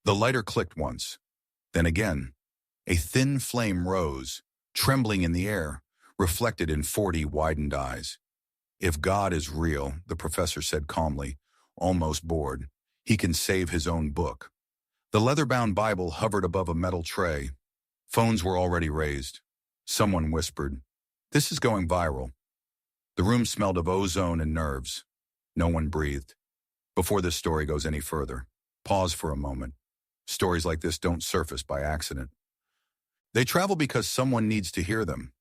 The lighter clicked once. Then again. A thin flame rose, trembling in the air, reflected in 40 widened eyes. If God is real, the professor said calmly, almost bored, he can save his own book. The leather-bound Bible hovered above a metal tray. Phones were already raised. Someone whispered, "This is going viral." The room smelled of ozone and nerves. No one breathed. Before this story goes any further, pause for a moment. Stories like this don't surface by accident. They travel because someone needs to hear them.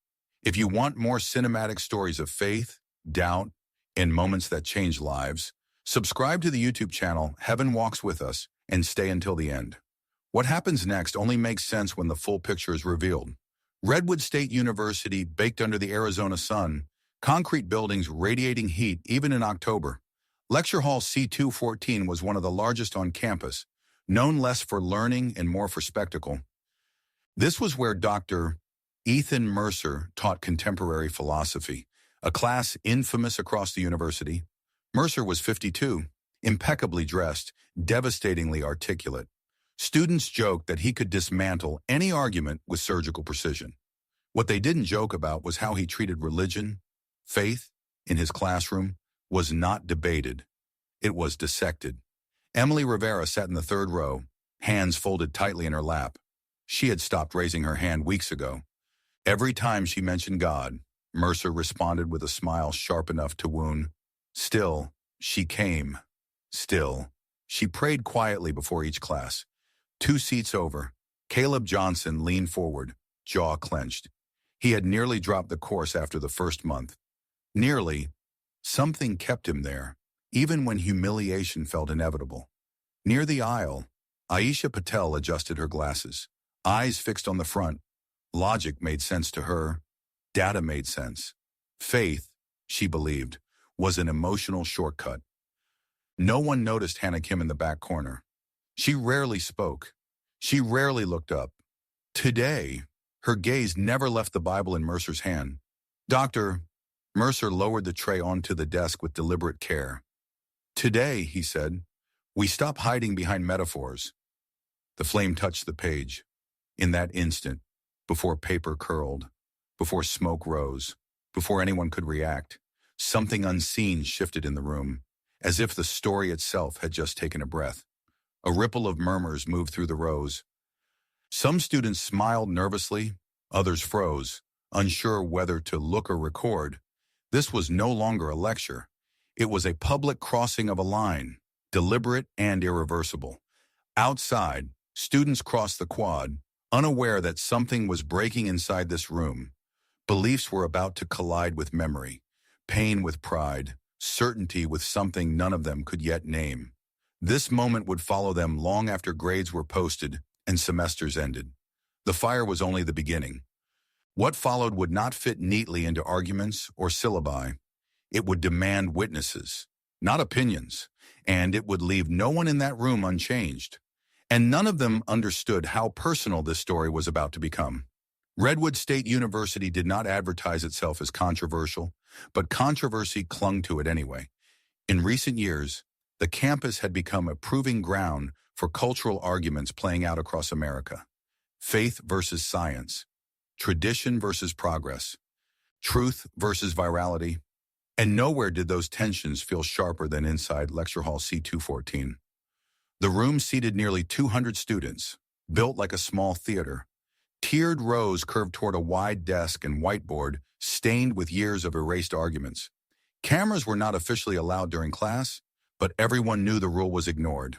If you want more cinematic stories of faith, doubt, and moments that change lives, subscribe to the YouTube channel Heaven Walks With Us and stay until the end. What happens next only makes sense when the full picture is revealed. Redwood State University baked under the Arizona sun, concrete buildings radiating heat even in October. Lecture Hall C214 was one of the largest on campus, known less for learning and more for spectacle. This was where Dr. Ethan Mercer taught contemporary philosophy, a class infamous across the university. Mercer was 52, impeccably dressed, devastatingly articulate. Students joked that he could dismantle any argument with surgical precision. What they didn't joke about was how he treated religion. Faith, in his classroom, was not debated. It was dissected. Emily Rivera sat in the third row, hands folded tightly in her lap. She had stopped raising her hand weeks ago. Every time she mentioned God, Mercer responded with a smile sharp enough to wound. Still, she came. Still, she prayed quietly before each class. 2 seats over, Caleb Johnson leaned forward, jaw clenched. He had nearly dropped the course after the first month. Nearly. Something kept him there, even when humiliation felt inevitable. Near the aisle, Aisha Patel adjusted her glasses. Eyes fixed on the front. Logic made sense to her. Data made sense. Faith, she believed, was an emotional shortcut. No one noticed Hannah Kim in the back corner. She rarely spoke. She rarely looked up. Today, her gaze never left the Bible in Mercer's hand. Dr. Mercer lowered the tray onto the desk with deliberate care. Today, he said, we stop hiding behind metaphors. The flame touched the page. In that instant, before paper curled, before smoke rose, before anyone could react, something unseen shifted in the room, as if the story itself had just taken a breath. A ripple of murmurs moved through the rows. Some students smiled nervously, others froze, unsure whether to look or record. This was no longer a lecture. It was a public crossing of a line, deliberate and irreversible. Outside, students crossed the quad, unaware that something was breaking inside this room. Beliefs were about to collide with memory, pain with pride, certainty with something none of them could yet name. This moment would follow them long after grades were posted and semesters ended. The fire was only the beginning. What followed would not fit neatly into arguments or syllabi. It would demand witnesses, not opinions, and it would leave no one in that room unchanged. And none of them understood how personal this story was about to become. Redwood State University did not advertise itself as controversial, but controversy clung to it anyway. In recent years, the campus had become a proving ground for cultural arguments playing out across America. Faith versus science, tradition versus progress, truth versus virality. And nowhere did those tensions feel sharper than inside Lecture Hall C214. The room seated nearly 200 students, built like a small theater. Tiered rows curved toward a wide desk and whiteboard stained with years of erased arguments. Cameras were not officially allowed during class, but everyone knew the rule was ignored.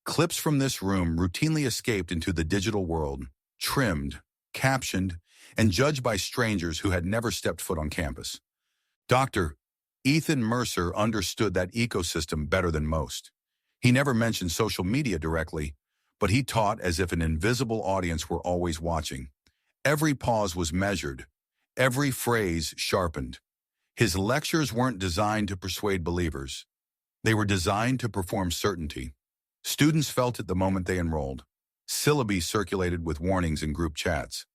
Clips from this room routinely escaped into the digital world, trimmed, captioned, and judged by strangers who had never stepped foot on campus. Dr. Ethan Mercer understood that ecosystem better than most. He never mentioned social media directly, but he taught as if an invisible audience were always watching. Every pause was measured, every phrase sharpened. His lectures weren't designed to persuade believers. They were designed to perform certainty. Students felt it the moment they enrolled. Syllabi circulated with warnings in group chats.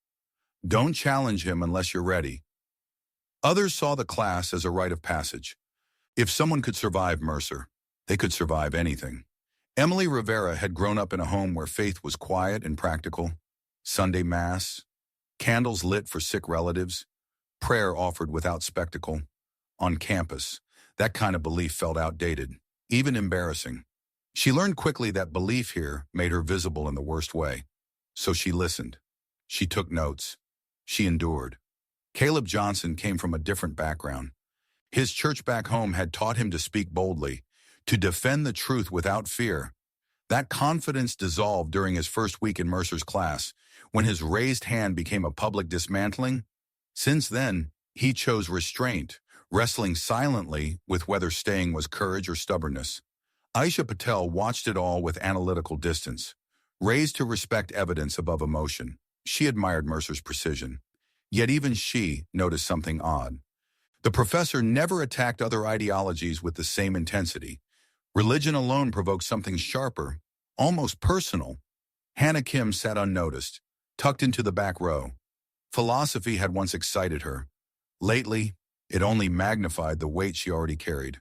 Don't challenge him unless you're ready. Others saw the class as a rite of passage. If someone could survive Mercer, they could survive anything. Emily Rivera had grown up in a home where faith was quiet and practical. Sunday Mass, candles lit for sick relatives, prayer offered without spectacle. On campus, that kind of belief felt outdated, even embarrassing. She learned quickly that belief here made her visible in the worst way. So she listened. She took notes. She endured. Caleb Johnson came from a different background. His church back home had taught him to speak boldly, to defend the truth without fear. That confidence dissolved during his first week in Mercer's class, when his raised hand became a public dismantling. Since then, he chose restraint, wrestling silently with whether staying was courage or stubbornness. Aisha Patel watched it all with analytical distance. Raised to respect evidence above emotion, she admired Mercer's precision. Yet even she noticed something odd. The professor never attacked other ideologies with the same intensity. Religion alone provoked something sharper, almost personal. Hannah Kim sat unnoticed, tucked into the back row. Philosophy had once excited her. Lately, it only magnified the weight she already carried.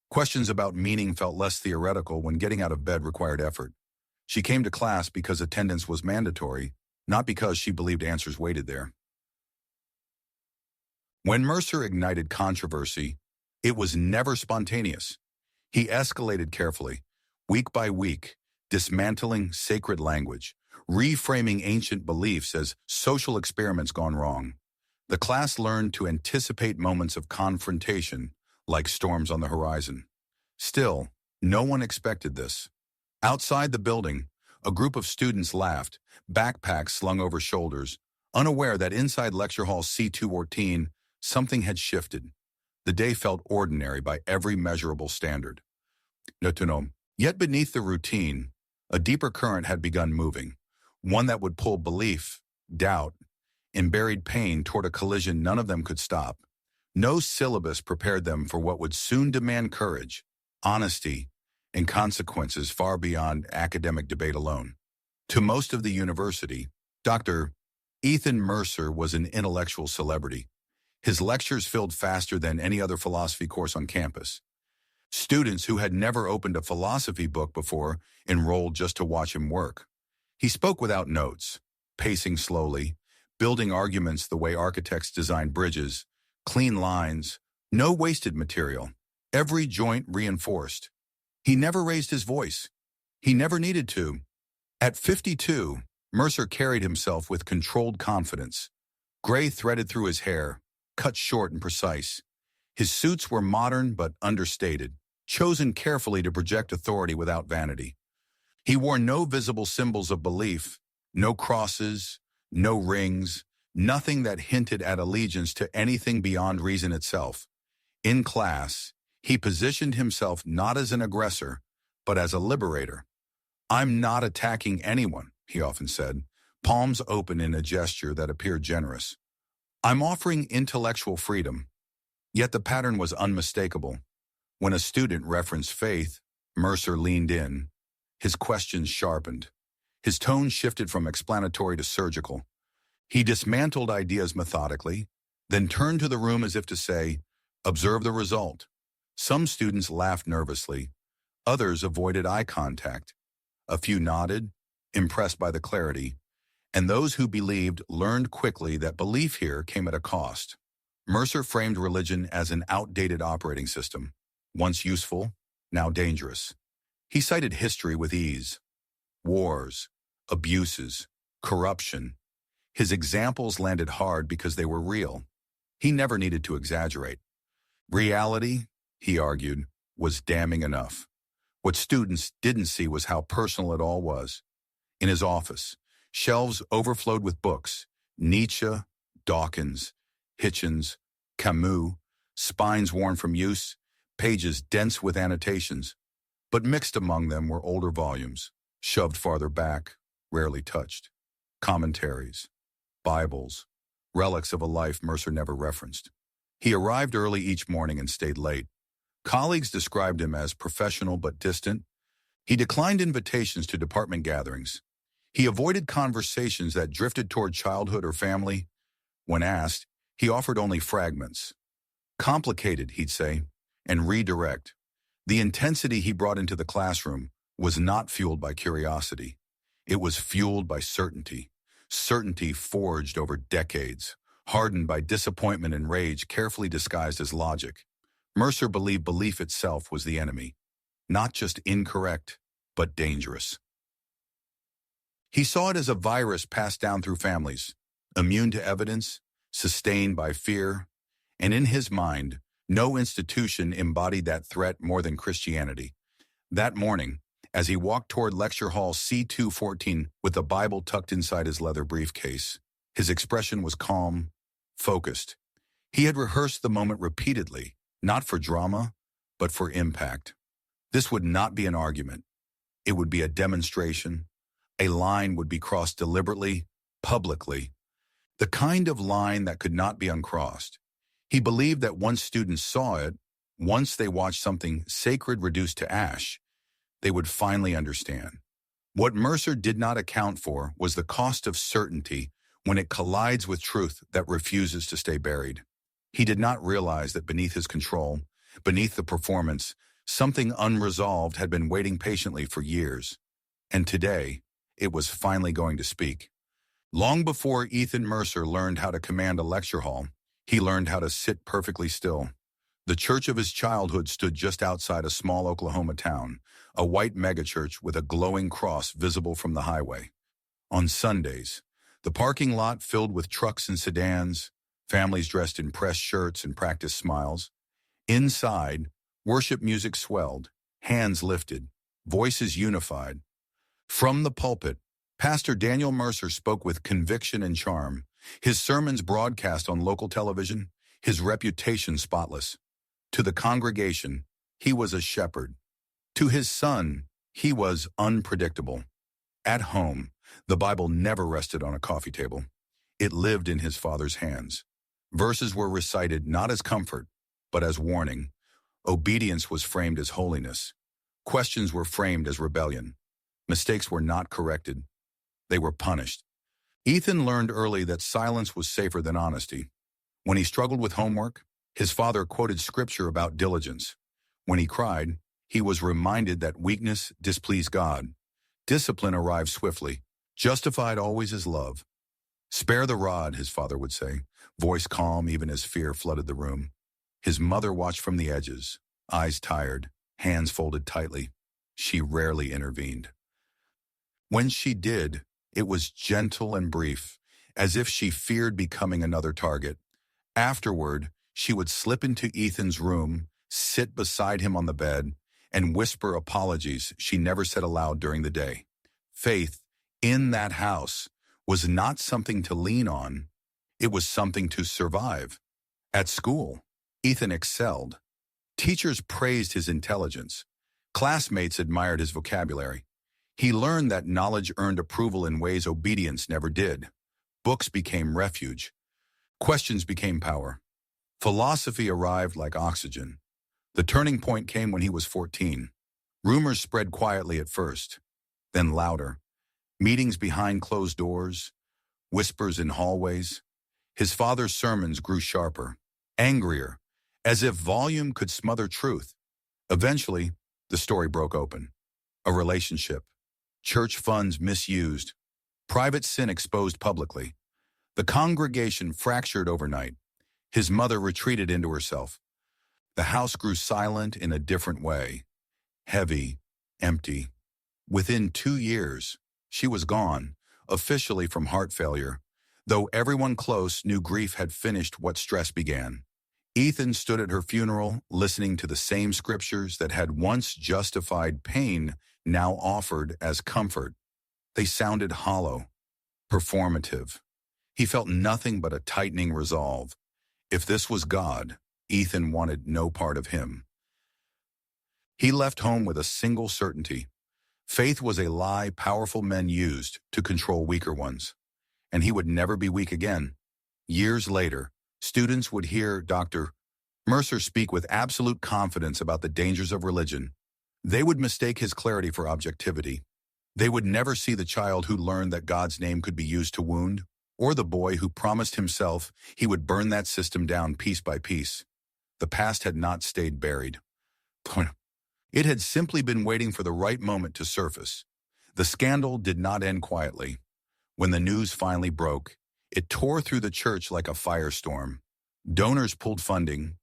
Questions about meaning felt less theoretical when getting out of bed required effort. She came to class because attendance was mandatory, not because she believed answers waited there. When Mercer ignited controversy, it was never spontaneous. He escalated carefully, week by week, dismantling sacred language, reframing ancient beliefs as social experiments gone wrong. The class learned to anticipate moments of confrontation, like storms on the horizon. Still, no one expected this. Outside the building, a group of students laughed, backpacks slung over shoulders, unaware that inside lecture hall C214, something had shifted. The day felt ordinary by every measurable standard. Yet beneath the routine, a deeper current had begun moving, one that would pull belief, doubt, and buried pain toward a collision none of them could stop. No syllabus prepared them for what would soon demand courage, honesty, and consequences far beyond academic debate alone. To most of the university, Dr. Ethan Mercer was an intellectual celebrity. His lectures filled faster than any other philosophy course on campus. Students who had never opened a philosophy book before enrolled just to watch him work. He spoke without notes, pacing slowly, building arguments the way architects design bridges, clean lines, no wasted material, every joint reinforced. He never raised his voice. He never needed to. At 52, Mercer carried himself with controlled confidence. Gray threaded through his hair, cut short and precise. His suits were modern but understated, chosen carefully to project authority without vanity. He wore no visible symbols of belief, no crosses, no rings, nothing that hinted at allegiance to anything beyond reason itself. In class, he positioned himself not as an aggressor, but as a liberator. "I'm not attacking anyone," he often said, palms open in a gesture that appeared generous. "I'm offering intellectual freedom." Yet the pattern was unmistakable. When a student referenced faith, Mercer leaned in. His questions sharpened. His tone shifted from explanatory to surgical. He dismantled ideas methodically, then turned to the room as if to say, "Observe the result." Some students laughed nervously. Others avoided eye contact. A few nodded, impressed by the clarity. And those who believed learned quickly that belief here came at a cost. Mercer framed religion as an outdated operating system, once useful, now dangerous. He cited history with ease. Wars, abuses, corruption. His examples landed hard because they were real. He never needed to exaggerate. Reality, he argued, was damning enough. What students didn't see was how personal it all was. In his office, shelves overflowed with books: Nietzsche, Dawkins, Hitchens, Camus, spines worn from use, pages dense with annotations. But mixed among them were older volumes, shoved farther back, rarely touched. Commentaries, Bibles, relics of a life Mercer never referenced. He arrived early each morning and stayed late. Colleagues described him as professional but distant. He declined invitations to department gatherings. He avoided conversations that drifted toward childhood or family. When asked, he offered only fragments. Complicated, he'd say, and redirect. The intensity he brought into the classroom was not fueled by curiosity. It was fueled by certainty. Certainty forged over decades, hardened by disappointment and rage carefully disguised as logic. Mercer believed belief itself was the enemy, not just incorrect, but dangerous. He saw it as a virus passed down through families, immune to evidence, sustained by fear, and in his mind, no institution embodied that threat more than Christianity. That morning, as he walked toward Lecture Hall C214 with the Bible tucked inside his leather briefcase, his expression was calm, focused. He had rehearsed the moment repeatedly, not for drama, but for impact. This would not be an argument. It would be a demonstration. A line would be crossed deliberately, publicly. The kind of line that could not be uncrossed. He believed that once students saw it, once they watched something sacred reduced to ash, they would finally understand. What Mercer did not account for was the cost of certainty when it collides with truth that refuses to stay buried. He did not realize that beneath his control, beneath the performance, something unresolved had been waiting patiently for years. And today, it was finally going to speak. Long before Ethan Mercer learned how to command a lecture hall, he learned how to sit perfectly still. The church of his childhood stood just outside a small Oklahoma town, a white megachurch with a glowing cross visible from the highway. On Sundays, the parking lot filled with trucks and sedans, families dressed in pressed shirts and practiced smiles. Inside, worship music swelled, hands lifted, voices unified. From the pulpit, Pastor Daniel Mercer spoke with conviction and charm, his sermons broadcast on local television, his reputation spotless. To the congregation, he was a shepherd. To his son, he was unpredictable. At home, the Bible never rested on a coffee table. It lived in his father's hands. Verses were recited not as comfort, but as warning. Obedience was framed as holiness. Questions were framed as rebellion. Mistakes were not corrected. They were punished. Ethan learned early that silence was safer than honesty. When he struggled with homework, his father quoted scripture about diligence. When he cried, he was reminded that weakness displeased God. Discipline arrived swiftly. Justified always is love. Spare the rod, his father would say, voice calm even as fear flooded the room. His mother watched from the edges, eyes tired, hands folded tightly. She rarely intervened. When she did, it was gentle and brief, as if she feared becoming another target. Afterward, she would slip into Ethan's room, sit beside him on the bed, and whisper apologies she never said aloud during the day. Faith, in that house, was not something to lean on. It was something to survive. At school, Ethan excelled. Teachers praised his intelligence. Classmates admired his vocabulary. He learned that knowledge earned approval in ways obedience never did. Books became refuge. Questions became power. Philosophy arrived like oxygen. The turning point came when he was 14. Rumors spread quietly at first, then louder. Meetings behind closed doors, whispers in hallways. His father's sermons grew sharper, angrier, as if volume could smother truth. Eventually, the story broke open. A relationship. Church funds misused. Private sin exposed publicly. The congregation fractured overnight. His mother retreated into herself. The house grew silent in a different way. Heavy, empty. Within 2 years, she was gone, officially from heart failure, though everyone close knew grief had finished what stress began. Ethan stood at her funeral, listening to the same scriptures that had once justified pain, now offered as comfort. They sounded hollow, performative. He felt nothing but a tightening resolve. If this was God, Ethan wanted no part of him. He left home with a single certainty. Faith was a lie powerful men used to control weaker ones, and he would never be weak again. Years later, students would hear Dr. Mercer speak with absolute confidence about the dangers of religion. They would mistake his clarity for objectivity. They would never see the child who learned that God's name could be used to wound, or the boy who promised himself he would burn that system down piece by piece. The past had not stayed buried. It had simply been waiting for the right moment to surface. The scandal did not end quietly. When the news finally broke, it tore through the church like a firestorm. Donors pulled funding,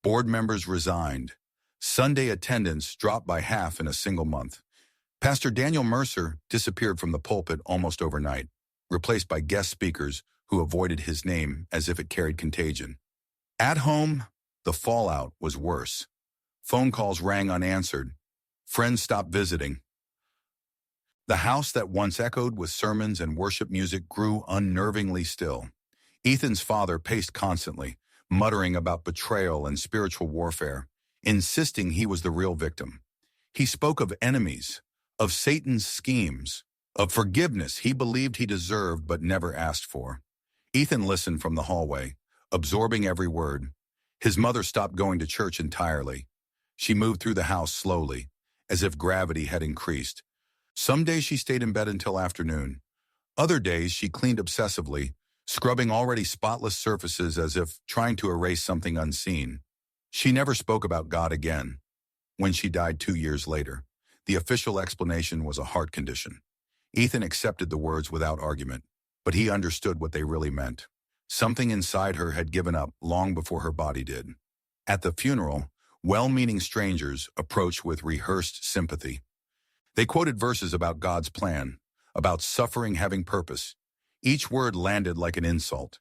board members resigned, Sunday attendance dropped by half in a single month. Pastor Daniel Mercer disappeared from the pulpit almost overnight, replaced by guest speakers who avoided his name as if it carried contagion. At home, the fallout was worse. Phone calls rang unanswered. Friends stopped visiting. The house that once echoed with sermons and worship music grew unnervingly still. Ethan's father paced constantly, muttering about betrayal and spiritual warfare, insisting he was the real victim. He spoke of enemies, of Satan's schemes, of forgiveness he believed he deserved but never asked for. Ethan listened from the hallway, absorbing every word. His mother stopped going to church entirely. She moved through the house slowly, as if gravity had increased. Some days she stayed in bed until afternoon. Other days she cleaned obsessively, scrubbing already spotless surfaces as if trying to erase something unseen. She never spoke about God again. When she died 2 years later, the official explanation was a heart condition. Ethan accepted the words without argument, but he understood what they really meant. Something inside her had given up long before her body did. At the funeral, well-meaning strangers approached with rehearsed sympathy. They quoted verses about God's plan, about suffering having purpose. Each word landed like an insult.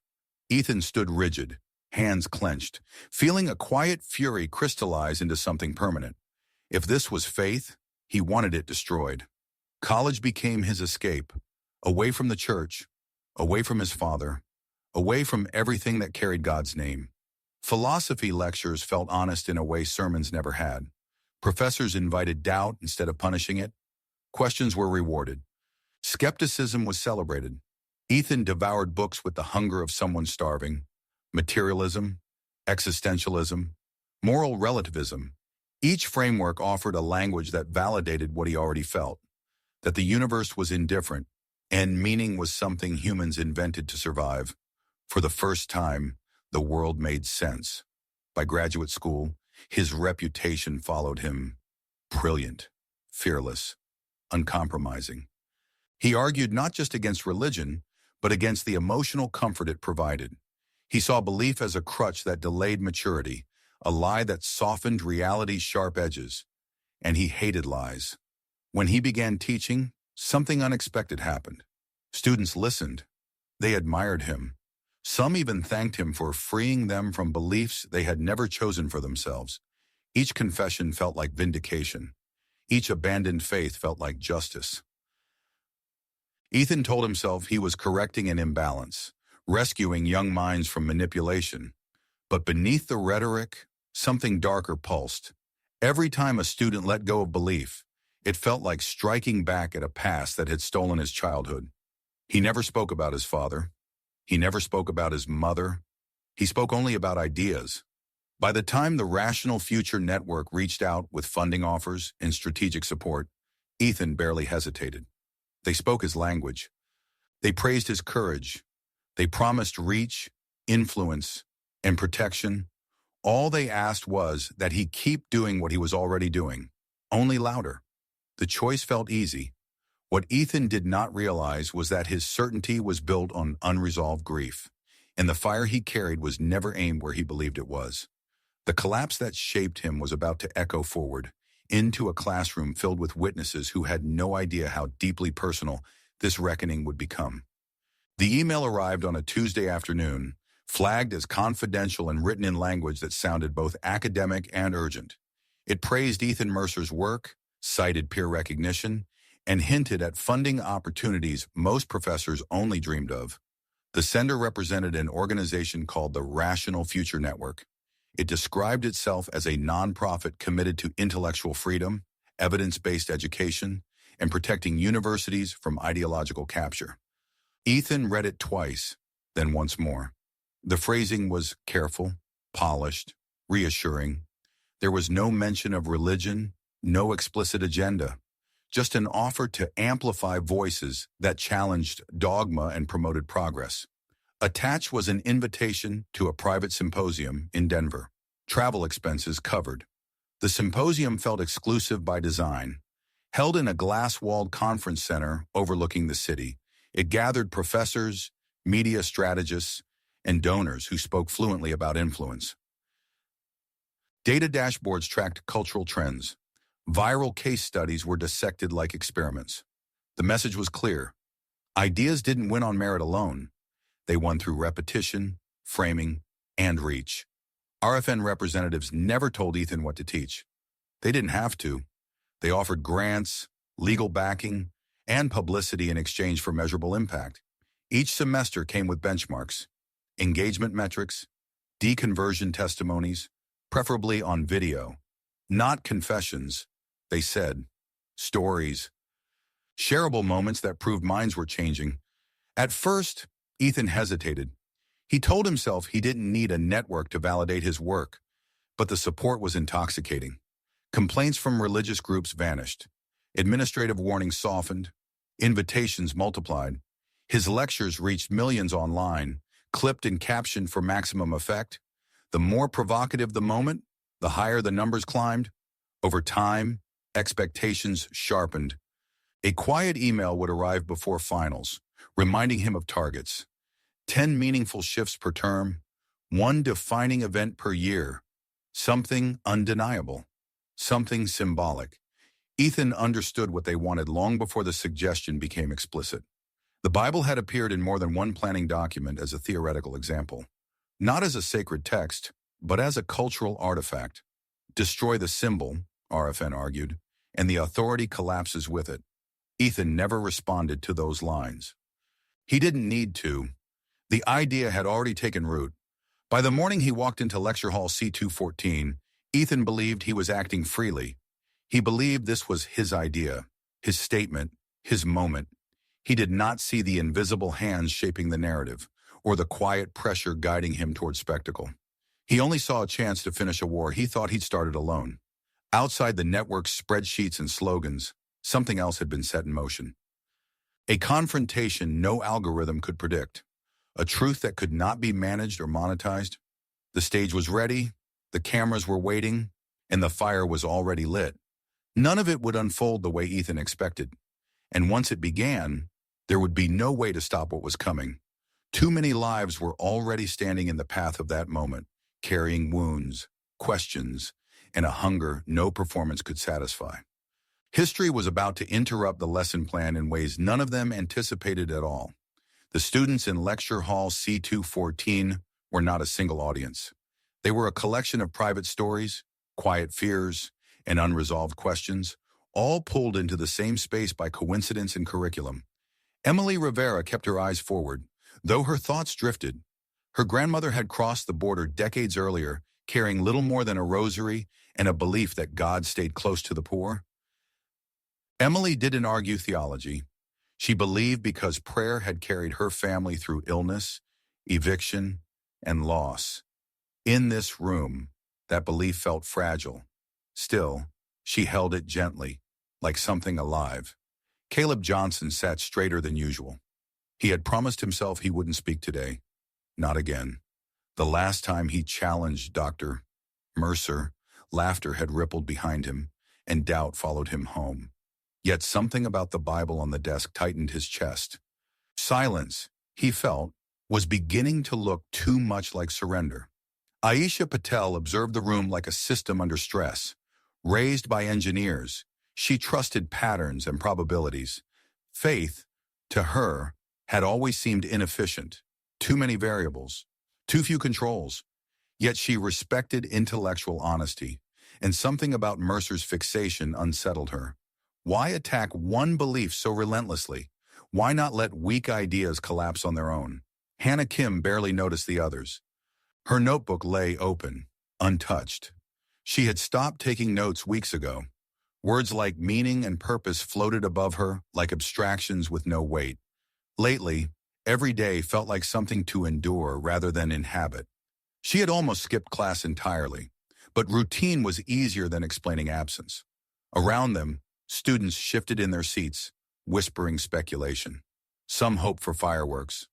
Ethan stood rigid, hands clenched, feeling a quiet fury crystallize into something permanent. If this was faith, he wanted it destroyed. College became his escape, away from the church, away from his father, away from everything that carried God's name. Philosophy lectures felt honest in a way sermons never had. Professors invited doubt instead of punishing it. Questions were rewarded. Skepticism was celebrated. Ethan devoured books with the hunger of someone starving. Materialism, existentialism, moral relativism. Each framework offered a language that validated what he already felt, that the universe was indifferent, and meaning was something humans invented to survive. For the first time, the world made sense. By graduate school, his reputation followed him. Brilliant, fearless, uncompromising. He argued not just against religion, but against the emotional comfort it provided. He saw belief as a crutch that delayed maturity, a lie that softened reality's sharp edges. And he hated lies. When he began teaching, something unexpected happened. Students listened. They admired him. Some even thanked him for freeing them from beliefs they had never chosen for themselves. Each confession felt like vindication. Each abandoned faith felt like justice. Ethan told himself he was correcting an imbalance, rescuing young minds from manipulation. But beneath the rhetoric, something darker pulsed. Every time a student let go of belief, it felt like striking back at a past that had stolen his childhood. He never spoke about his father. He never spoke about his mother. He spoke only about ideas. By the time the Rational Future Network reached out with funding offers and strategic support, Ethan barely hesitated. They spoke his language. They praised his courage. They promised reach, influence, and protection. All they asked was that he keep doing what he was already doing, only louder. The choice felt easy. What Ethan did not realize was that his certainty was built on unresolved grief, and the fire he carried was never aimed where he believed it was. The collapse that shaped him was about to echo forward, into a classroom filled with witnesses who had no idea how deeply personal this reckoning would become. The email arrived on a Tuesday afternoon, flagged as confidential and written in language that sounded both academic and urgent. It praised Ethan Mercer's work, cited peer recognition, and hinted at funding opportunities most professors only dreamed of. The sender represented an organization called the Rational Future Network. It described itself as a nonprofit committed to intellectual freedom, evidence-based education, and protecting universities from ideological capture. Ethan read it twice, then once more. The phrasing was careful, polished, reassuring. There was no mention of religion, no explicit agenda, just an offer to amplify voices that challenged dogma and promoted progress. Attached was an invitation to a private symposium in Denver. Travel expenses covered. The symposium felt exclusive by design. Held in a glass-walled conference center overlooking the city, it gathered professors, media strategists, and donors who spoke fluently about influence. Data dashboards tracked cultural trends. Viral case studies were dissected like experiments. The message was clear. Ideas didn't win on merit alone. They won through repetition, framing, and reach. RFN representatives never told Ethan what to teach. They didn't have to. They offered grants, legal backing, and publicity in exchange for measurable impact. Each semester came with benchmarks, engagement metrics, deconversion testimonies, preferably on video. Not confessions, they said. Stories. Shareable moments that proved minds were changing. At first, Ethan hesitated. He told himself he didn't need a network to validate his work, but the support was intoxicating. Complaints from religious groups vanished. Administrative warnings softened. Invitations multiplied. His lectures reached millions online, clipped and captioned for maximum effect. The more provocative the moment, the higher the numbers climbed. Over time, expectations sharpened. A quiet email would arrive before finals, reminding him of targets. 10 meaningful shifts per term, 1 defining event per year. Something undeniable, something symbolic. Ethan understood what they wanted long before the suggestion became explicit. The Bible had appeared in more than one planning document as a theoretical example. Not as a sacred text, but as a cultural artifact. Destroy the symbol, RFN argued, and the authority collapses with it. Ethan never responded to those lines. He didn't need to. The idea had already taken root. By the morning he walked into Lecture Hall C214, Ethan believed he was acting freely. He believed this was his idea, his statement, his moment. He did not see the invisible hands shaping the narrative, or the quiet pressure guiding him toward spectacle. He only saw a chance to finish a war he thought he'd started alone. Outside the network's spreadsheets and slogans, something else had been set in motion. A confrontation no algorithm could predict. A truth that could not be managed or monetized. The stage was ready, the cameras were waiting, and the fire was already lit. None of it would unfold the way Ethan expected. And once it began, there would be no way to stop what was coming. Too many lives were already standing in the path of that moment, carrying wounds, questions, and a hunger no performance could satisfy. History was about to interrupt the lesson plan in ways none of them anticipated at all. The students in Lecture Hall C214 were not a single audience. They were a collection of private stories, quiet fears, and unresolved questions, all pulled into the same space by coincidence and curriculum. Emily Rivera kept her eyes forward, though her thoughts drifted. Her grandmother had crossed the border decades earlier, carrying little more than a rosary and a belief that God stayed close to the poor. Emily didn't argue theology. She believed because prayer had carried her family through illness, eviction, and loss. In this room, that belief felt fragile. Still, she held it gently, like something alive. Caleb Johnson sat straighter than usual. He had promised himself he wouldn't speak today. Not again. The last time he challenged Dr. Mercer, laughter had rippled behind him, and doubt followed him home. Yet something about the Bible on the desk tightened his chest. Silence, he felt, was beginning to look too much like surrender. Aisha Patel observed the room like a system under stress. Raised by engineers, she trusted patterns and probabilities. Faith, to her, had always seemed inefficient. Too many variables, too few controls. Yet she respected intellectual honesty, and something about Mercer's fixation unsettled her. Why attack one belief so relentlessly? Why not let weak ideas collapse on their own? Hannah Kim barely noticed the others. Her notebook lay open, untouched. She had stopped taking notes weeks ago. Words like meaning and purpose floated above her like abstractions with no weight. Lately, every day felt like something to endure rather than inhabit. She had almost skipped class entirely, but routine was easier than explaining absence. Around them, students shifted in their seats, whispering speculation. Some hoped for fireworks.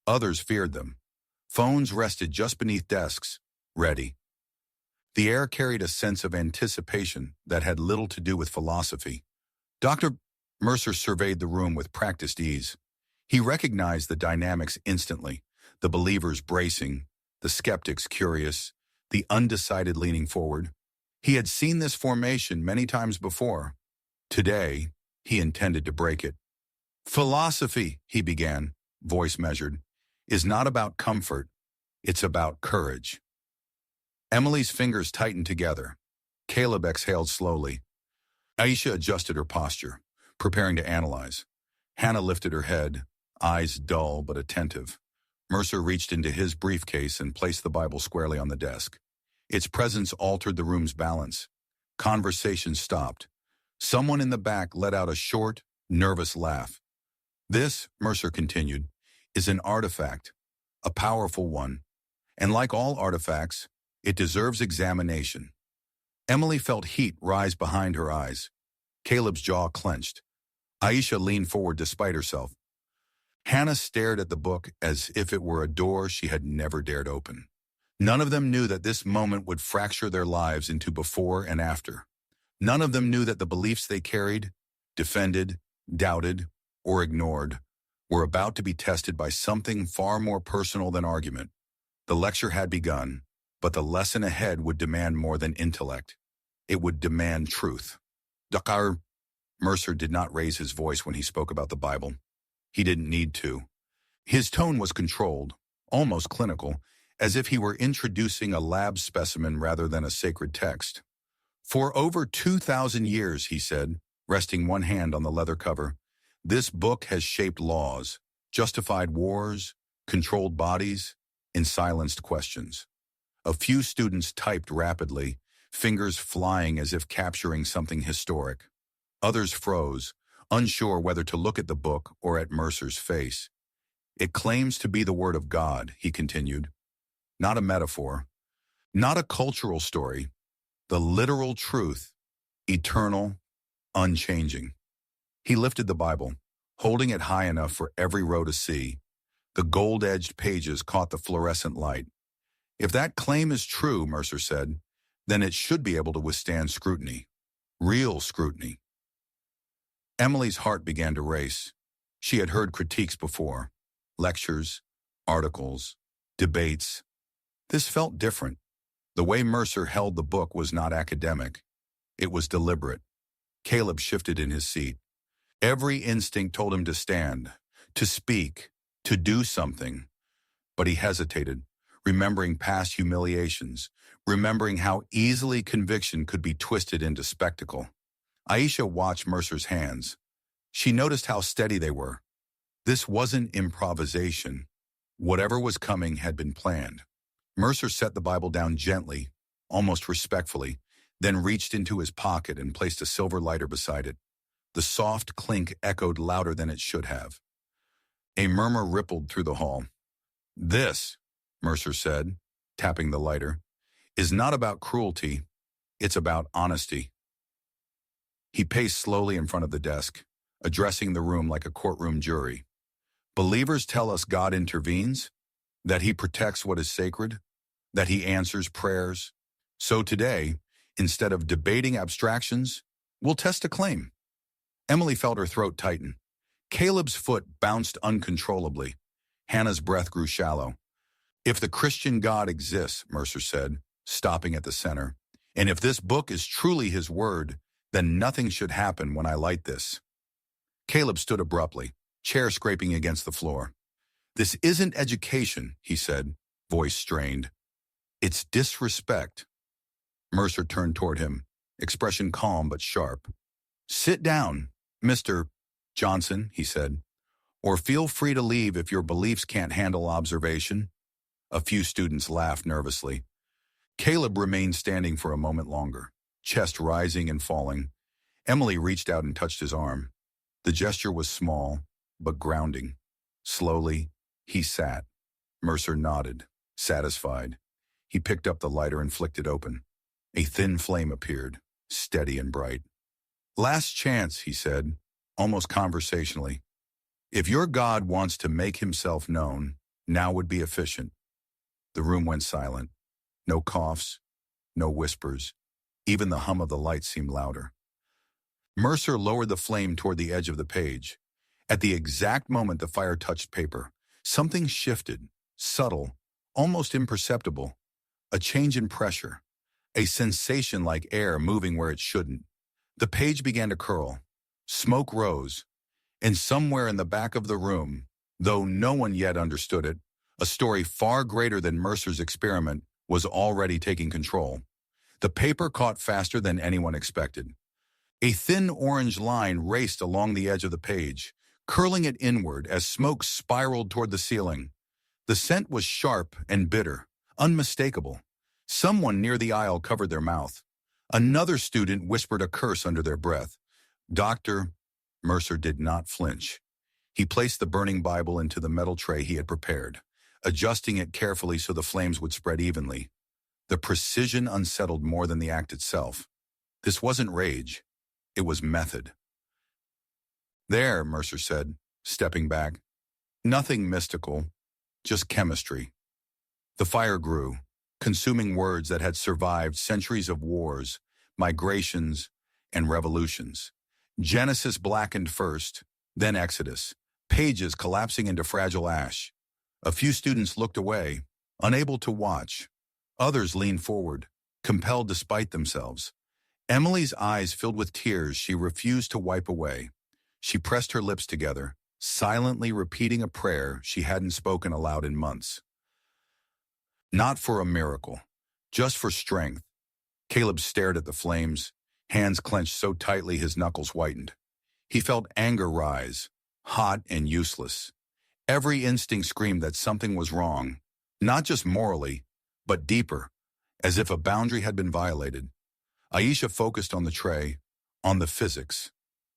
Others feared them. Phones rested just beneath desks, ready. The air carried a sense of anticipation that had little to do with philosophy. Dr. Mercer surveyed the room with practiced ease. He recognized the dynamics instantly, the believers bracing, the skeptics curious, the undecided leaning forward. He had seen this formation many times before. Today, he intended to break it. Philosophy, he began, voice measured, is not about comfort, it's about courage. Emily's fingers tightened together. Caleb exhaled slowly. Aisha adjusted her posture, preparing to analyze. Hannah lifted her head, eyes dull but attentive. Mercer reached into his briefcase and placed the Bible squarely on the desk. Its presence altered the room's balance. Conversation stopped. Someone in the back let out a short, nervous laugh. This, Mercer continued, is an artifact, a powerful one, and like all artifacts, it deserves examination. Emily felt heat rise behind her eyes. Caleb's jaw clenched. Aisha leaned forward despite herself. Hannah stared at the book as if it were a door she had never dared open. None of them knew that this moment would fracture their lives into before and after. None of them knew that the beliefs they carried, defended, doubted, or ignored were about to be tested by something far more personal than argument. The lecture had begun, but the lesson ahead would demand more than intellect. It would demand truth. Dr. Mercer did not raise his voice when he spoke about the Bible. He didn't need to. His tone was controlled, almost clinical, as if he were introducing a lab specimen rather than a sacred text. For over 2,000 years, he said, resting one hand on the leather cover, this book has shaped laws, justified wars, controlled bodies, and silenced questions. A few students typed rapidly, fingers flying as if capturing something historic. Others froze, unsure whether to look at the book or at Mercer's face. It claims to be the Word of God, he continued. Not a metaphor, not a cultural story, the literal truth, eternal, unchanging. He lifted the Bible, holding it high enough for every row to see. The gold-edged pages caught the fluorescent light. If that claim is true, Mercer said, then it should be able to withstand scrutiny. Real scrutiny. Emily's heart began to race. She had heard critiques before. Lectures, articles, debates. This felt different. The way Mercer held the book was not academic. It was deliberate. Caleb shifted in his seat. Every instinct told him to stand, to speak, to do something. But he hesitated, remembering past humiliations, remembering how easily conviction could be twisted into spectacle. Aisha watched Mercer's hands. She noticed how steady they were. This wasn't improvisation. Whatever was coming had been planned. Mercer set the Bible down gently, almost respectfully, then reached into his pocket and placed a silver lighter beside it. The soft clink echoed louder than it should have. A murmur rippled through the hall. This, Mercer said, tapping the lighter, is not about cruelty. It's about honesty. He paced slowly in front of the desk, addressing the room like a courtroom jury. Believers tell us God intervenes, that he protects what is sacred, that he answers prayers. So today, instead of debating abstractions, we'll test a claim. Emily felt her throat tighten. Caleb's foot bounced uncontrollably. Hannah's breath grew shallow. If the Christian God exists, Mercer said, stopping at the center, and if this book is truly his word, then nothing should happen when I light this. Caleb stood abruptly, chair scraping against the floor. This isn't education, he said, voice strained. It's disrespect. Mercer turned toward him, expression calm but sharp. Sit down, Mr. Johnson, he said, or feel free to leave if your beliefs can't handle observation. A few students laughed nervously. Caleb remained standing for a moment longer, chest rising and falling. Emily reached out and touched his arm. The gesture was small, but grounding. Slowly, he sat. Mercer nodded, satisfied. He picked up the lighter and flicked it open. A thin flame appeared, steady and bright. Last chance, he said, almost conversationally. If your God wants to make himself known, now would be efficient. The room went silent. No coughs, no whispers. Even the hum of the lights seemed louder. Mercer lowered the flame toward the edge of the page. At the exact moment the fire touched paper, something shifted, subtle, almost imperceptible. A change in pressure, a sensation like air moving where it shouldn't. The page began to curl. Smoke rose, and somewhere in the back of the room, though no one yet understood it, a story far greater than Mercer's experiment was already taking control. The paper caught faster than anyone expected. A thin orange line raced along the edge of the page, curling it inward as smoke spiraled toward the ceiling. The scent was sharp and bitter, unmistakable. Someone near the aisle covered their mouth. Another student whispered a curse under their breath. Doctor, Mercer did not flinch. He placed the burning Bible into the metal tray he had prepared, adjusting it carefully so the flames would spread evenly. The precision unsettled more than the act itself. This wasn't rage. It was method. There, Mercer said, stepping back. Nothing mystical, just chemistry. The fire grew, consuming words that had survived centuries of wars, migrations, and revolutions. Genesis blackened first, then Exodus, pages collapsing into fragile ash. A few students looked away, unable to watch. Others leaned forward, compelled to spite themselves. Emily's eyes filled with tears she refused to wipe away. She pressed her lips together, silently repeating a prayer she hadn't spoken aloud in months. Not for a miracle, just for strength. Caleb stared at the flames, hands clenched so tightly his knuckles whitened. He felt anger rise, hot and useless. Every instinct screamed that something was wrong, not just morally, but deeper, as if a boundary had been violated. Aisha focused on the tray, on the physics.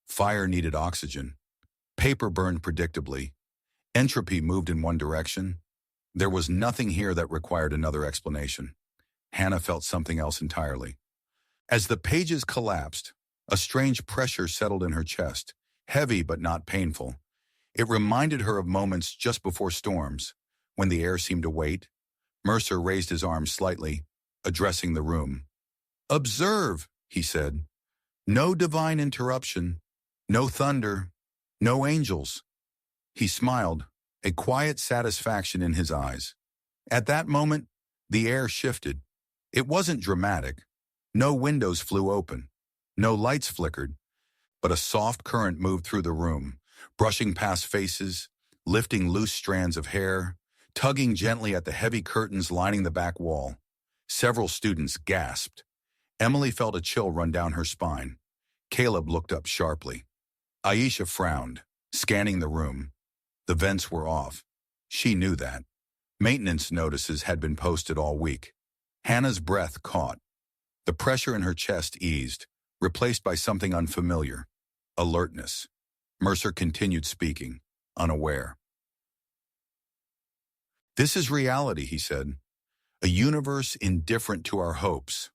Fire needed oxygen. Paper burned predictably. Entropy moved in one direction. There was nothing here that required another explanation. Hannah felt something else entirely. As the pages collapsed, a strange pressure settled in her chest, heavy but not painful. It reminded her of moments just before storms, when the air seemed to wait. Mercer raised his arm slightly, addressing the room. "Observe," he said. "No divine interruption, no thunder, no angels." He smiled, a quiet satisfaction in his eyes. At that moment, the air shifted. It wasn't dramatic. No windows flew open. No lights flickered. But a soft current moved through the room, brushing past faces, lifting loose strands of hair, tugging gently at the heavy curtains lining the back wall. Several students gasped. Emily felt a chill run down her spine. Caleb looked up sharply. Aisha frowned, scanning the room. The vents were off. She knew that. Maintenance notices had been posted all week. Hannah's breath caught. The pressure in her chest eased, replaced by something unfamiliar. Alertness. Mercer continued speaking, unaware. "This is reality," he said. "A universe indifferent to our hopes."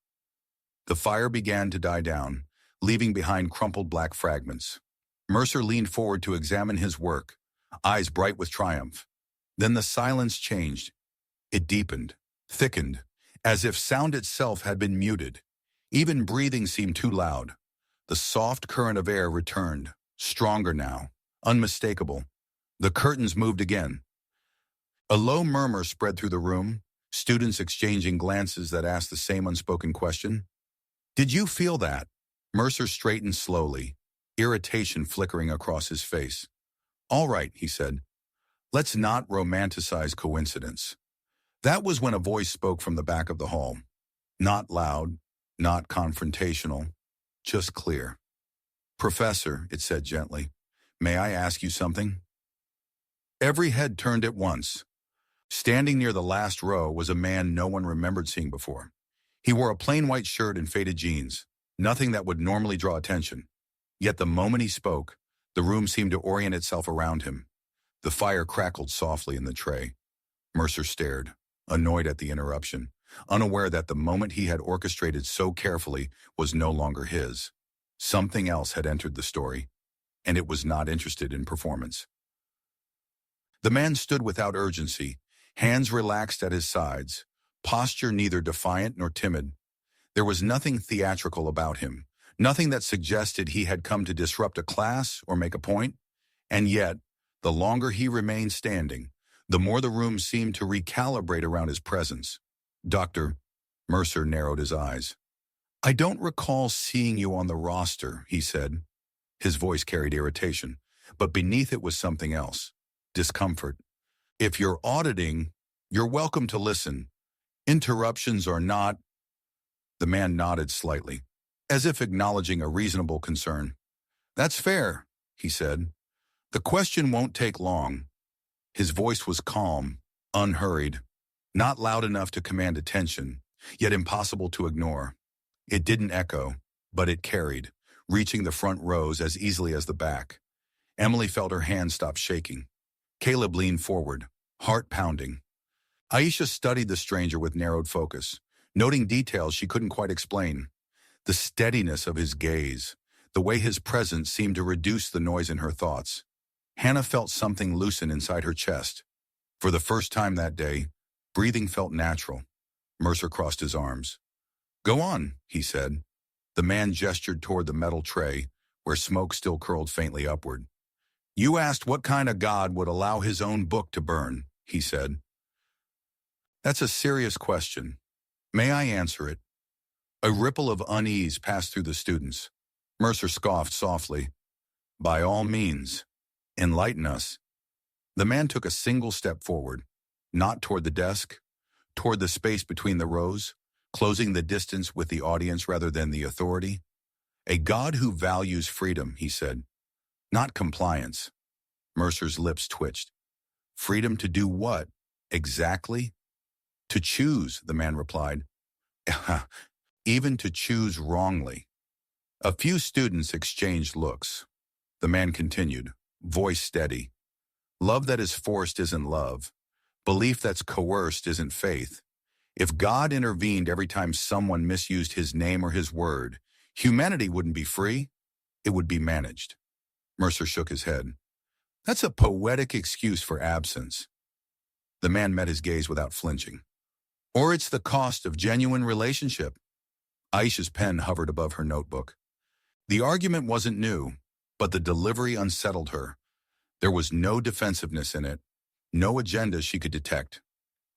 The fire began to die down, leaving behind crumpled black fragments. Mercer leaned forward to examine his work, eyes bright with triumph. Then the silence changed. It deepened, thickened, as if sound itself had been muted. Even breathing seemed too loud. The soft current of air returned, stronger now, unmistakable. The curtains moved again. A low murmur spread through the room, students exchanging glances that asked the same unspoken question. "Did you feel that?" Mercer straightened slowly, irritation flickering across his face. "All right," he said. "Let's not romanticize coincidence." That was when a voice spoke from the back of the hall. Not loud, not confrontational, just clear. "Professor," it said gently, "may I ask you something?" Every head turned at once. Standing near the last row was a man no one remembered seeing before. He wore a plain white shirt and faded jeans, nothing that would normally draw attention. Yet the moment he spoke, the room seemed to orient itself around him. The fire crackled softly in the tray. Mercer stared, annoyed at the interruption, unaware that the moment he had orchestrated so carefully was no longer his. Something else had entered the story, and it was not interested in performance. The man stood without urgency, hands relaxed at his sides, posture neither defiant nor timid. There was nothing theatrical about him, nothing that suggested he had come to disrupt a class or make a point. And yet, the longer he remained standing, the more the room seemed to recalibrate around his presence. Dr. Mercer narrowed his eyes. I don't recall seeing you on the roster, he said. His voice carried irritation, but beneath it was something else. Discomfort. If you're auditing, you're welcome to listen. Interruptions are not. The man nodded slightly, as if acknowledging a reasonable concern. That's fair, he said. The question won't take long. His voice was calm, unhurried, not loud enough to command attention, yet impossible to ignore. It didn't echo, but it carried, reaching the front rows as easily as the back. Emily felt her hand stop shaking. Caleb leaned forward, heart pounding. Aisha studied the stranger with narrowed focus, noting details she couldn't quite explain. The steadiness of his gaze, the way his presence seemed to reduce the noise in her thoughts. Hannah felt something loosen inside her chest. For the first time that day, breathing felt natural. Mercer crossed his arms. Go on, he said. The man gestured toward the metal tray, where smoke still curled faintly upward. You asked what kind of God would allow his own book to burn, he said. That's a serious question. May I answer it? A ripple of unease passed through the students. Mercer scoffed softly. By all means, enlighten us. The man took a single step forward, not toward the desk, toward the space between the rows, closing the distance with the audience rather than the authority. A God who values freedom, he said, not compliance. Mercer's lips twitched. Freedom to do what? Exactly? To choose, the man replied. Even to choose wrongly. A few students exchanged looks. The man continued, voice steady. Love that is forced isn't love. Belief that's coerced isn't faith. If God intervened every time someone misused his name or his word, humanity wouldn't be free, it would be managed. Mercer shook his head. That's a poetic excuse for absence. The man met his gaze without flinching. Or it's the cost of genuine relationship. Aisha's pen hovered above her notebook. The argument wasn't new, but the delivery unsettled her. There was no defensiveness in it, no agenda she could detect.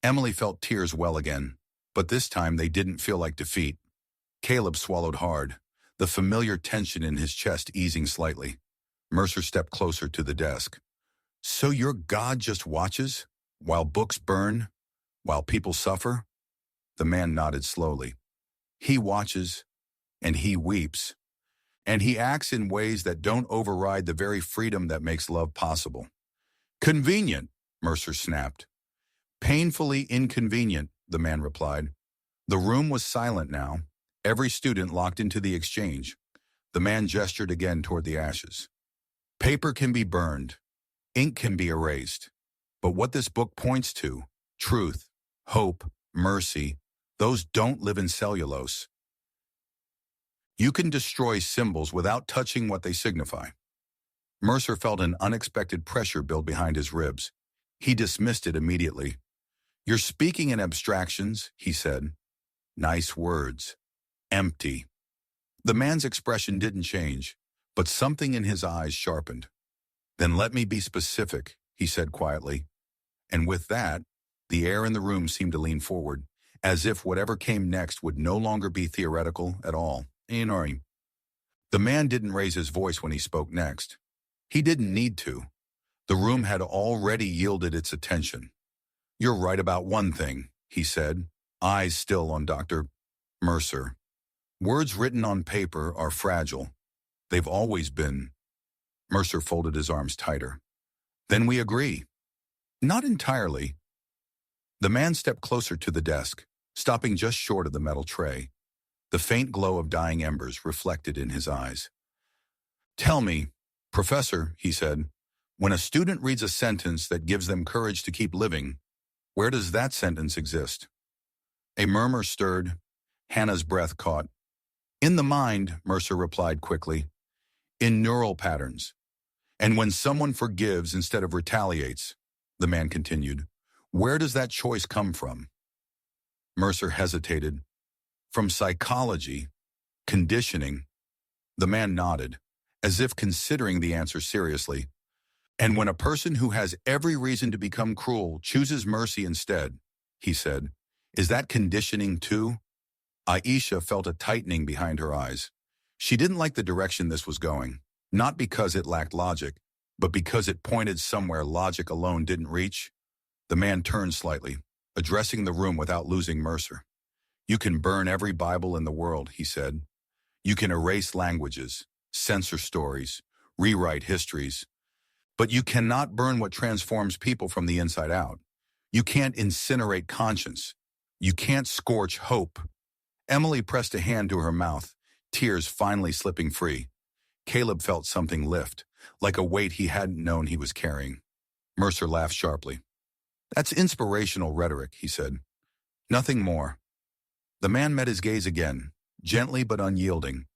Emily felt tears well again, but this time they didn't feel like defeat. Caleb swallowed hard, the familiar tension in his chest easing slightly. Mercer stepped closer to the desk. So your God just watches, while books burn, while people suffer? The man nodded slowly. He watches, and he weeps, and he acts in ways that don't override the very freedom that makes love possible. Convenient, Mercer snapped. Painfully inconvenient, the man replied. The room was silent now, every student locked into the exchange. The man gestured again toward the ashes. Paper can be burned, ink can be erased, but what this book points to, truth, hope, mercy, those don't live in cellulose. You can destroy symbols without touching what they signify. Mercer felt an unexpected pressure build behind his ribs. He dismissed it immediately. You're speaking in abstractions, he said. Nice words. Empty. The man's expression didn't change, but something in his eyes sharpened. Then let me be specific, he said quietly. And with that, the air in the room seemed to lean forward, as if whatever came next would no longer be theoretical at all. The man didn't raise his voice when he spoke next. He didn't need to. The room had already yielded its attention. You're right about one thing, he said, eyes still on Dr. Mercer. Words written on paper are fragile. They've always been. Mercer folded his arms tighter. Then we agree. Not entirely. The man stepped closer to the desk, stopping just short of the metal tray. The faint glow of dying embers reflected in his eyes. Tell me, Professor, he said, when a student reads a sentence that gives them courage to keep living, where does that sentence exist? A murmur stirred. Hannah's breath caught. In the mind, Mercer replied quickly. In neural patterns. And when someone forgives instead of retaliates, the man continued, where does that choice come from? Mercer hesitated. From psychology, conditioning. The man nodded, as if considering the answer seriously. And when a person who has every reason to become cruel chooses mercy instead, he said, is that conditioning too? Aisha felt a tightening behind her eyes. She didn't like the direction this was going, not because it lacked logic, but because it pointed somewhere logic alone didn't reach. The man turned slightly, addressing the room without losing Mercer. You can burn every Bible in the world, he said. You can erase languages, censor stories, rewrite histories, but you cannot burn what transforms people from the inside out. You can't incinerate conscience. You can't scorch hope. Emily pressed a hand to her mouth, tears finally slipping free. Caleb felt something lift, like a weight he hadn't known he was carrying. Mercer laughed sharply. That's inspirational rhetoric, he said. Nothing more. The man met his gaze again, gently but unyielding.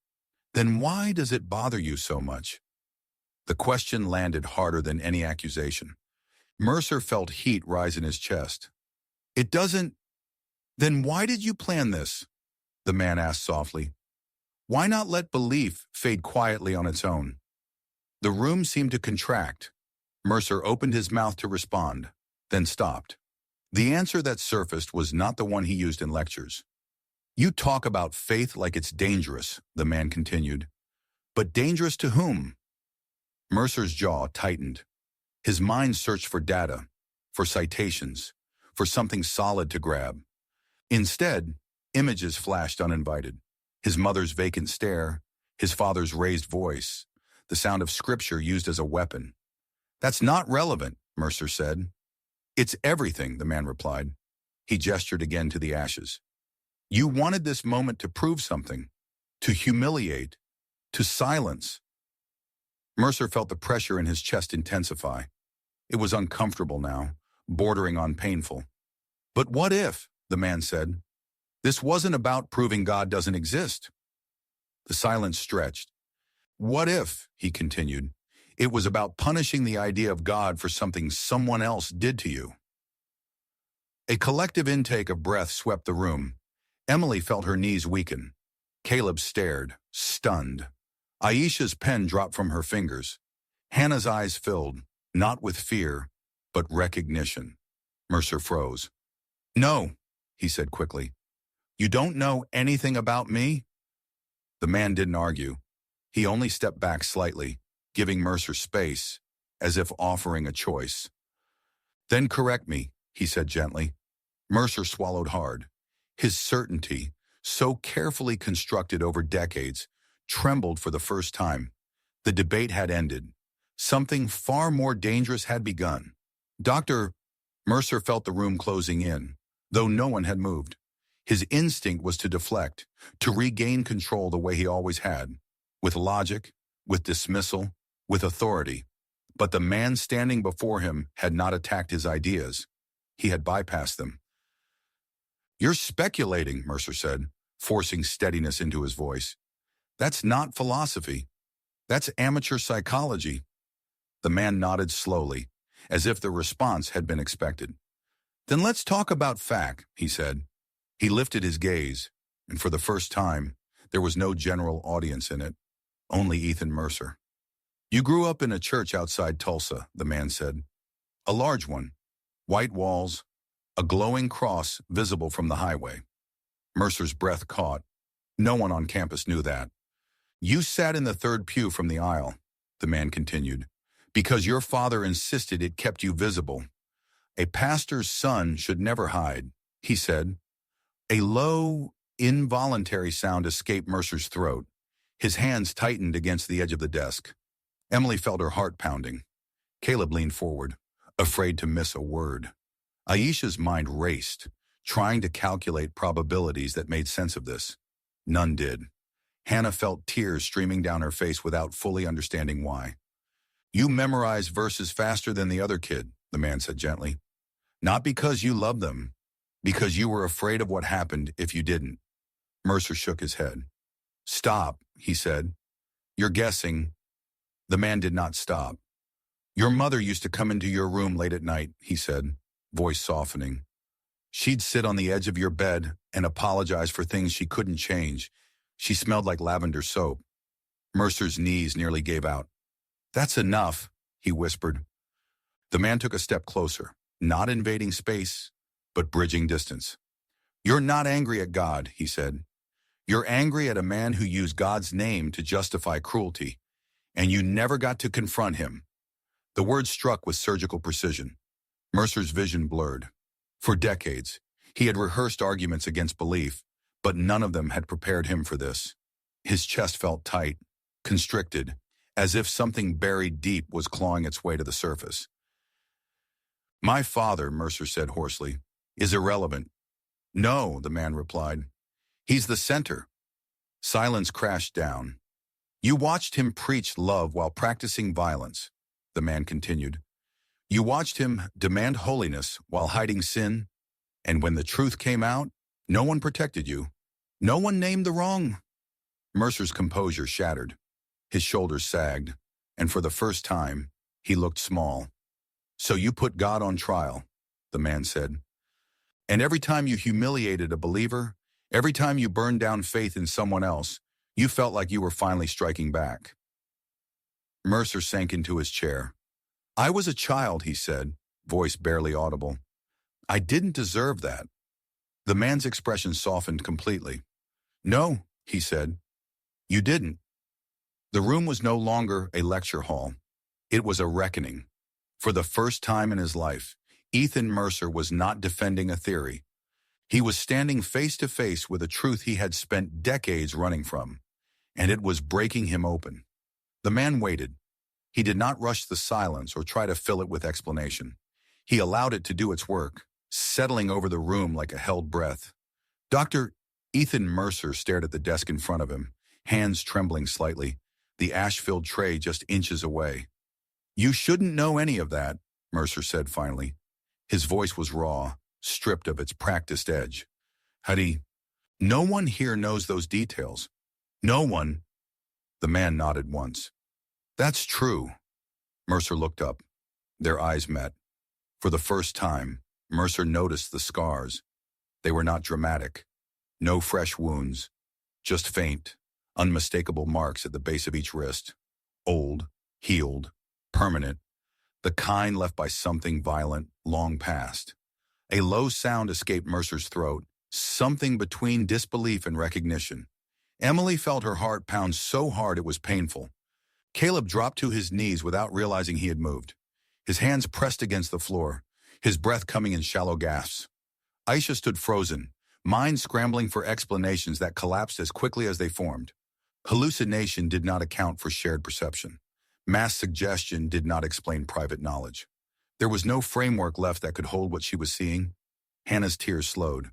Then why does it bother you so much? The question landed harder than any accusation. Mercer felt heat rise in his chest. It doesn't... Then why did you plan this? The man asked softly. Why not let belief fade quietly on its own? The room seemed to contract. Mercer opened his mouth to respond, then stopped. The answer that surfaced was not the one he used in lectures. You talk about faith like it's dangerous, the man continued. But dangerous to whom? Mercer's jaw tightened. His mind searched for data, for citations, for something solid to grab. Instead, images flashed uninvited. His mother's vacant stare, his father's raised voice, the sound of scripture used as a weapon. That's not relevant, Mercer said. It's everything, the man replied. He gestured again to the ashes. You wanted this moment to prove something, to humiliate, to silence. Mercer felt the pressure in his chest intensify. It was uncomfortable now, bordering on painful. But what if, the man said, this wasn't about proving God doesn't exist? The silence stretched. What if, he continued, it was about punishing the idea of God for something someone else did to you? A collective intake of breath swept the room. Emily felt her knees weaken. Caleb stared, stunned. Aisha's pen dropped from her fingers. Hannah's eyes filled, not with fear, but recognition. Mercer froze. No, he said quickly. You don't know anything about me? The man didn't argue. He only stepped back slightly, giving Mercer space, as if offering a choice. Then correct me, he said gently. Mercer swallowed hard. His certainty, so carefully constructed over decades, trembled for the first time. The debate had ended. Something far more dangerous had begun. Mercer felt the room closing in, though no one had moved. His instinct was to deflect, to regain control the way he always had, with logic, with dismissal, with authority. But the man standing before him had not attacked his ideas. He had bypassed them. You're speculating, Mercer said, forcing steadiness into his voice. That's not philosophy. That's amateur psychology. The man nodded slowly, as if the response had been expected. Then let's talk about fact, he said. He lifted his gaze, and for the first time, there was no general audience in it, only Ethan Mercer. You grew up in a church outside Tulsa, the man said. A large one, white walls, a glowing cross visible from the highway. Mercer's breath caught. No one on campus knew that. You sat in the third pew from the aisle, the man continued, because your father insisted it kept you visible. A pastor's son should never hide, he said. A low, involuntary sound escaped Mercer's throat. His hands tightened against the edge of the desk. Emily felt her heart pounding. Caleb leaned forward, afraid to miss a word. Aisha's mind raced, trying to calculate probabilities that made sense of this. None did. Hannah felt tears streaming down her face without fully understanding why. You memorize verses faster than the other kid, the man said gently. Not because you love them, because you were afraid of what happened if you didn't. Mercer shook his head. Stop, he said. You're guessing. The man did not stop. Your mother used to come into your room late at night, he said, voice softening. She'd sit on the edge of your bed, and apologized for things she couldn't change. She smelled like lavender soap. Mercer's knees nearly gave out. "That's enough," he whispered. The man took a step closer, not invading space, but bridging distance. "You're not angry at God," he said. "You're angry at a man who used God's name to justify cruelty, and you never got to confront him." The words struck with surgical precision. Mercer's vision blurred. For decades, he had rehearsed arguments against belief, but none of them had prepared him for this. His chest felt tight, constricted, as if something buried deep was clawing its way to the surface. "My father," Mercer said hoarsely, "is irrelevant." "No," the man replied. "He's the center." Silence crashed down. "You watched him preach love while practicing violence," the man continued. "You watched him demand holiness while hiding sin, and when the truth came out, no one protected you. No one named the wrong." Mercer's composure shattered. His shoulders sagged, and for the first time, he looked small. "So you put God on trial," the man said. "And every time you humiliated a believer, every time you burned down faith in someone else, you felt like you were finally striking back." Mercer sank into his chair. "I was a child," he said, voice barely audible. "I didn't deserve that." The man's expression softened completely. "No," he said, "you didn't." The room was no longer a lecture hall. It was a reckoning. For the first time in his life, Ethan Mercer was not defending a theory. He was standing face to face with a truth he had spent decades running from, and it was breaking him open. The man waited. He did not rush the silence or try to fill it with explanation. He allowed it to do its work, settling over the room like a held breath. Dr. Ethan Mercer stared at the desk in front of him, hands trembling slightly, the ash-filled tray just inches away. "You shouldn't know any of that," Mercer said finally. His voice was raw, stripped of its practiced edge. No one here knows those details. No one." The man nodded once. "That's true." Mercer looked up. Their eyes met. For the first time, Mercer noticed the scars. They were not dramatic. No fresh wounds. Just faint, unmistakable marks at the base of each wrist. Old, healed, permanent. The kind left by something violent, long past. A low sound escaped Mercer's throat, something between disbelief and recognition. Emily felt her heart pound so hard it was painful. Caleb dropped to his knees without realizing he had moved. His hands pressed against the floor, his breath coming in shallow gasps. Aisha stood frozen, mind scrambling for explanations that collapsed as quickly as they formed. Hallucination did not account for shared perception. Mass suggestion did not explain private knowledge. There was no framework left that could hold what she was seeing. Hannah's tears slowed.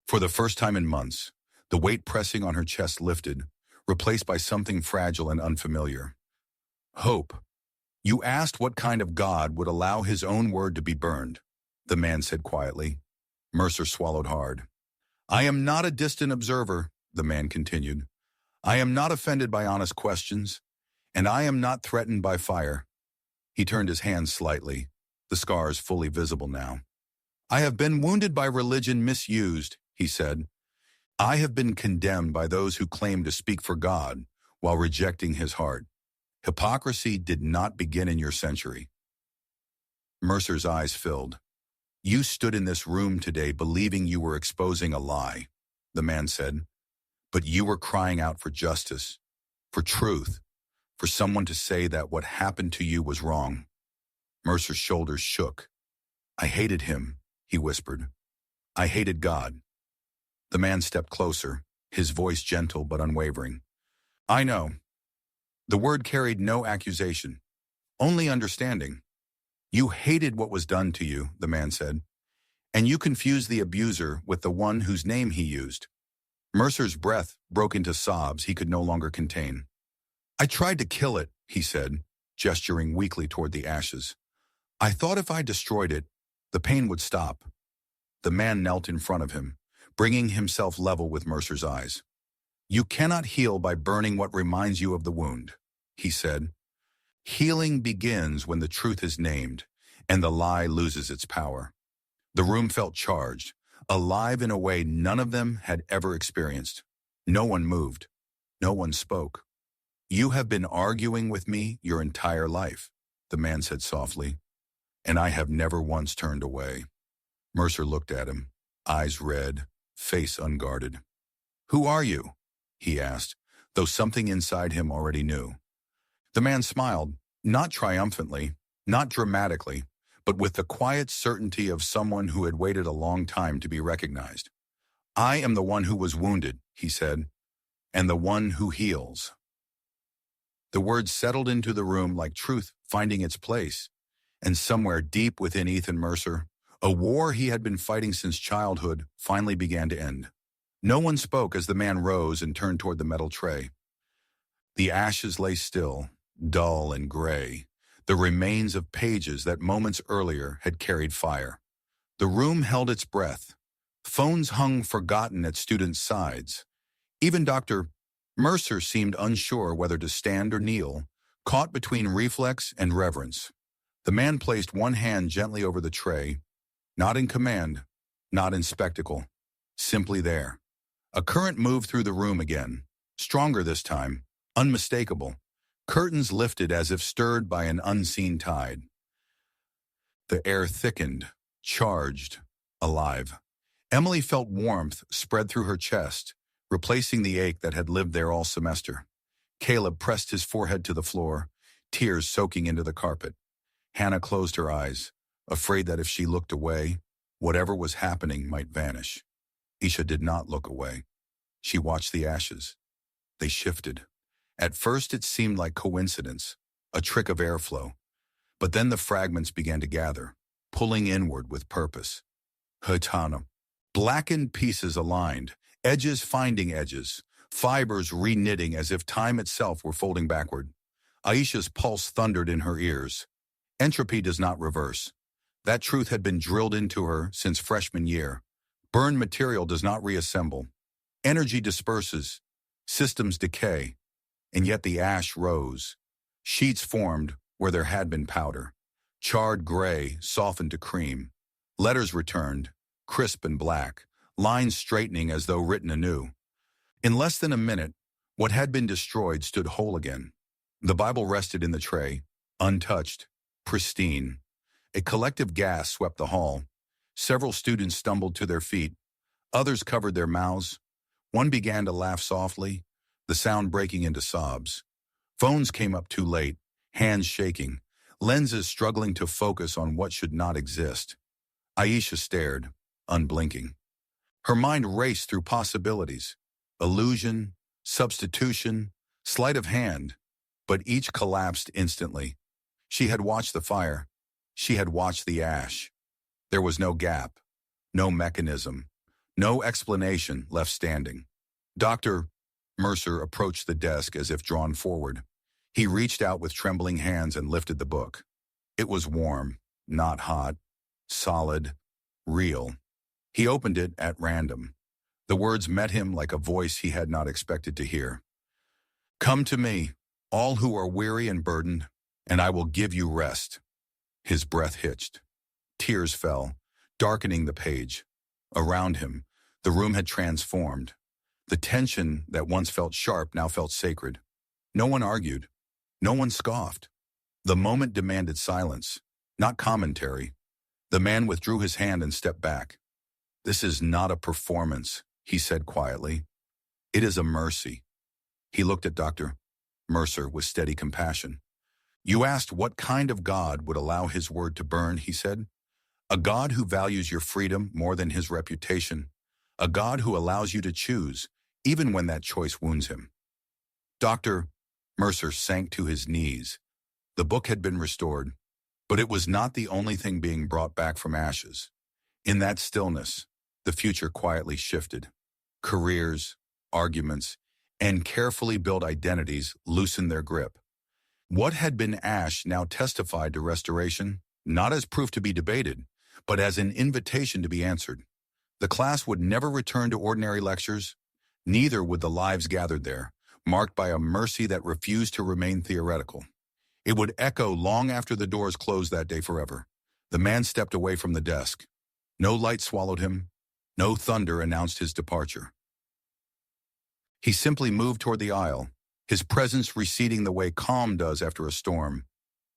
For the first time in months, the weight pressing on her chest lifted, replaced by something fragile and unfamiliar. "Hope. You asked what kind of God would allow his own word to be burned," the man said quietly. Mercer swallowed hard. "I am not a distant observer," the man continued. "I am not offended by honest questions, and I am not threatened by fire." He turned his hands slightly, the scars fully visible now. "I have been wounded by religion misused," he said. "I have been condemned by those who claim to speak for God while rejecting his heart. Hypocrisy did not begin in your century." Mercer's eyes filled. "You stood in this room today believing you were exposing a lie," the man said. "But you were crying out for justice, for truth, for someone to say that what happened to you was wrong." Mercer's shoulders shook. "I hated him," he whispered. "I hated God." The man stepped closer, his voice gentle but unwavering. "I know." The word carried no accusation, only understanding. "You hated what was done to you," the man said, "and you confused the abuser with the one whose name he used." Mercer's breath broke into sobs he could no longer contain. "I tried to kill it," he said, gesturing weakly toward the ashes. "I thought if I destroyed it, the pain would stop." The man knelt in front of him, bringing himself level with Mercer's eyes. "You cannot heal by burning what reminds you of the wound," he said. "Healing begins when the truth is named, and the lie loses its power." The room felt charged, alive in a way none of them had ever experienced. No one moved. No one spoke. "You have been arguing with me your entire life," the man said softly, "and I have never once turned away." Mercer looked at him, eyes red, face unguarded. "Who are you?" he asked, though something inside him already knew. The man smiled, not triumphantly, not dramatically, but with the quiet certainty of someone who had waited a long time to be recognized. "I am the one who was wounded," he said, "and the one who heals." The words settled into the room like truth finding its place, and somewhere deep within Ethan Mercer, a war he had been fighting since childhood finally began to end. No one spoke as the man rose and turned toward the metal tray. The ashes lay still, dull and gray, the remains of pages that moments earlier had carried fire. The room held its breath. Phones hung forgotten at students' sides. Even Dr. Mercer seemed unsure whether to stand or kneel, caught between reflex and reverence. The man placed one hand gently over the tray, not in command, not in spectacle, simply there. A current moved through the room again, stronger this time, unmistakable. Curtains lifted as if stirred by an unseen tide. The air thickened, charged, alive. Emily felt warmth spread through her chest, replacing the ache that had lived there all semester. Caleb pressed his forehead to the floor, tears soaking into the carpet. Hannah closed her eyes, afraid that if she looked away, whatever was happening might vanish. Isha did not look away. She watched the ashes. They shifted. At first it seemed like coincidence, a trick of airflow. But then the fragments began to gather, pulling inward with purpose. Hutana. Blackened pieces aligned, edges finding edges, fibers reknitting as if time itself were folding backward. Aisha's pulse thundered in her ears. Entropy does not reverse. That truth had been drilled into her since freshman year. Burned material does not reassemble. Energy disperses. Systems decay. And yet the ash rose. Sheets formed where there had been powder. Charred gray softened to cream. Letters returned, crisp and black, lines straightening as though written anew. In less than a minute, what had been destroyed stood whole again. The Bible rested in the tray, untouched, pristine. A collective gasp swept the hall. Several students stumbled to their feet. Others covered their mouths. One began to laugh softly, the sound breaking into sobs. Phones came up too late, hands shaking, lenses struggling to focus on what should not exist. Aisha stared, unblinking. Her mind raced through possibilities, illusion, substitution, sleight of hand, but each collapsed instantly. She had watched the fire. She had watched the ash. There was no gap, no mechanism, no explanation left standing. Dr. Mercer approached the desk as if drawn forward. He reached out with trembling hands and lifted the book. It was warm, not hot, solid, real. He opened it at random. The words met him like a voice he had not expected to hear. "Come to me, all who are weary and burdened, and I will give you rest." His breath hitched. Tears fell, darkening the page. Around him, the room had transformed. The tension that once felt sharp now felt sacred. No one argued. No one scoffed. The moment demanded silence, not commentary. The man withdrew his hand and stepped back. "This is not a performance," he said quietly. "It is a mercy." He looked at Dr. Mercer with steady compassion. "You asked what kind of God would allow his word to burn," he said. "A God who values your freedom more than his reputation. A God who allows you to choose, even when that choice wounds him." Dr. Mercer sank to his knees. The book had been restored, but it was not the only thing being brought back from ashes. In that stillness, the future quietly shifted. Careers, arguments, and carefully built identities loosened their grip. What had been ash now testified to restoration, not as proof to be debated, but as an invitation to be answered. The class would never return to ordinary lectures, neither would the lives gathered there, marked by a mercy that refused to remain theoretical. It would echo long after the doors closed that day forever. The man stepped away from the desk. No light swallowed him, No thunder announced his departure. He simply moved toward the aisle, his presence receding the way calm does after a storm.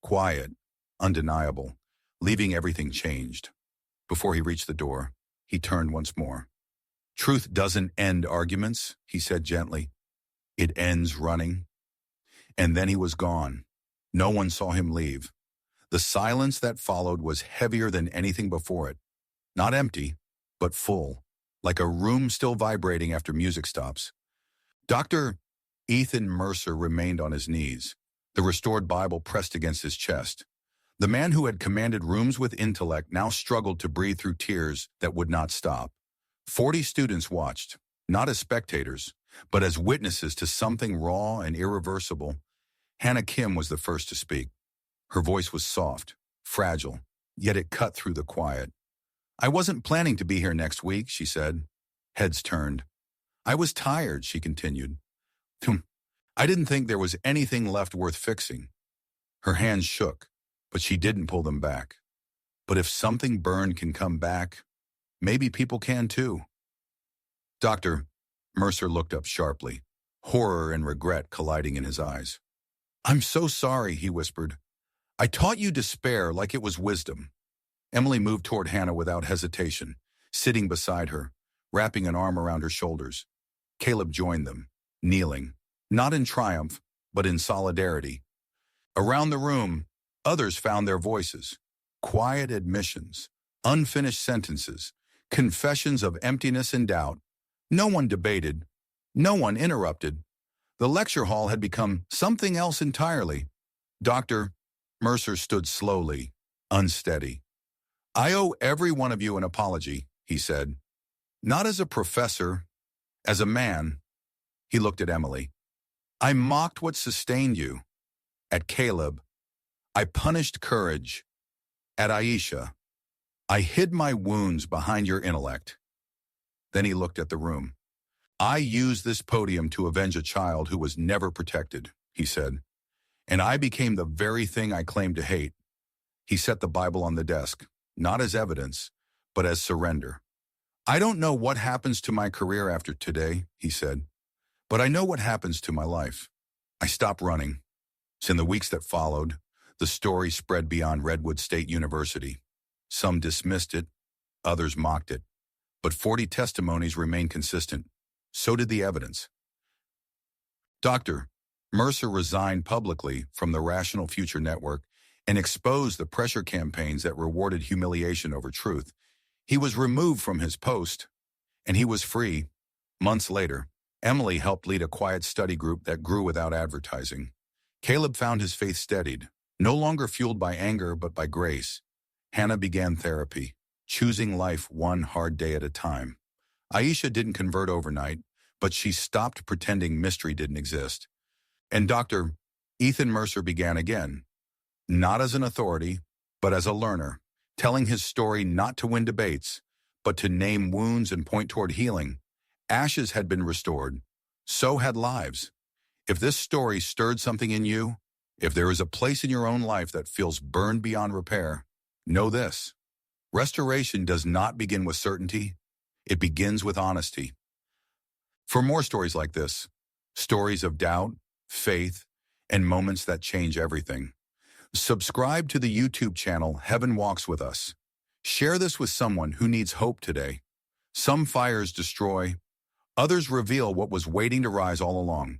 Quiet, undeniable, leaving everything changed. Before he reached the door, he turned once more. Truth doesn't end arguments, he said gently. It ends running. And then he was gone. No one saw him leave. The silence that followed was heavier than anything before it. Not empty, but full, like a room still vibrating after music stops. Dr. Ethan Mercer remained on his knees, the restored Bible pressed against his chest. The man who had commanded rooms with intellect now struggled to breathe through tears that would not stop. 40 students watched, not as spectators, but as witnesses to something raw and irreversible. Hannah Kim was the first to speak. Her voice was soft, fragile, yet it cut through the quiet. I wasn't planning to be here next week, she said. Heads turned. I was tired, she continued. I didn't think there was anything left worth fixing. Her hands shook, but she didn't pull them back. But if something burned can come back, maybe people can too. Dr. Mercer looked up sharply, horror and regret colliding in his eyes. I'm so sorry, he whispered. I taught you despair like it was wisdom. Emily moved toward Hannah without hesitation, sitting beside her, wrapping an arm around her shoulders. Caleb joined them, kneeling, not in triumph, but in solidarity. Around the room, others found their voices. Quiet admissions, unfinished sentences, confessions of emptiness and doubt. No one debated. No one interrupted. The lecture hall had become something else entirely. Dr. Mercer stood slowly, unsteady. I owe every one of you an apology, he said. Not as a professor, as a man. He looked at Emily. I mocked what sustained you. At Caleb, I punished courage. At Aisha, I hid my wounds behind your intellect. Then he looked at the room. I used this podium to avenge a child who was never protected, he said. And I became the very thing I claimed to hate. He set the Bible on the desk, not as evidence, but as surrender. I don't know what happens to my career after today, he said, but I know what happens to my life. I stopped running. So in the weeks that followed, the story spread beyond Redwood State University. Some dismissed it, others mocked it. But 40 testimonies remained consistent. So did the evidence. Dr. Mercer resigned publicly from the Rational Future Network and exposed the pressure campaigns that rewarded humiliation over truth. He was removed from his post, and he was free. Months later, Emily helped lead a quiet study group that grew without advertising. Caleb found his faith steadied, no longer fueled by anger but by grace. Hannah began therapy, choosing life one hard day at a time. Aisha didn't convert overnight, but she stopped pretending mystery didn't exist. And Dr. Ethan Mercer began again, not as an authority, but as a learner, telling his story not to win debates, but to name wounds and point toward healing. Ashes had been restored. So had lives. If this story stirred something in you, if there is a place in your own life that feels burned beyond repair, know this. Restoration does not begin with certainty. It begins with honesty. For more stories like this, stories of doubt, faith, and moments that change everything, subscribe to the YouTube channel Heaven Walks With Us. Share this with someone who needs hope today. Some fires destroy, others reveal what was waiting to rise all along.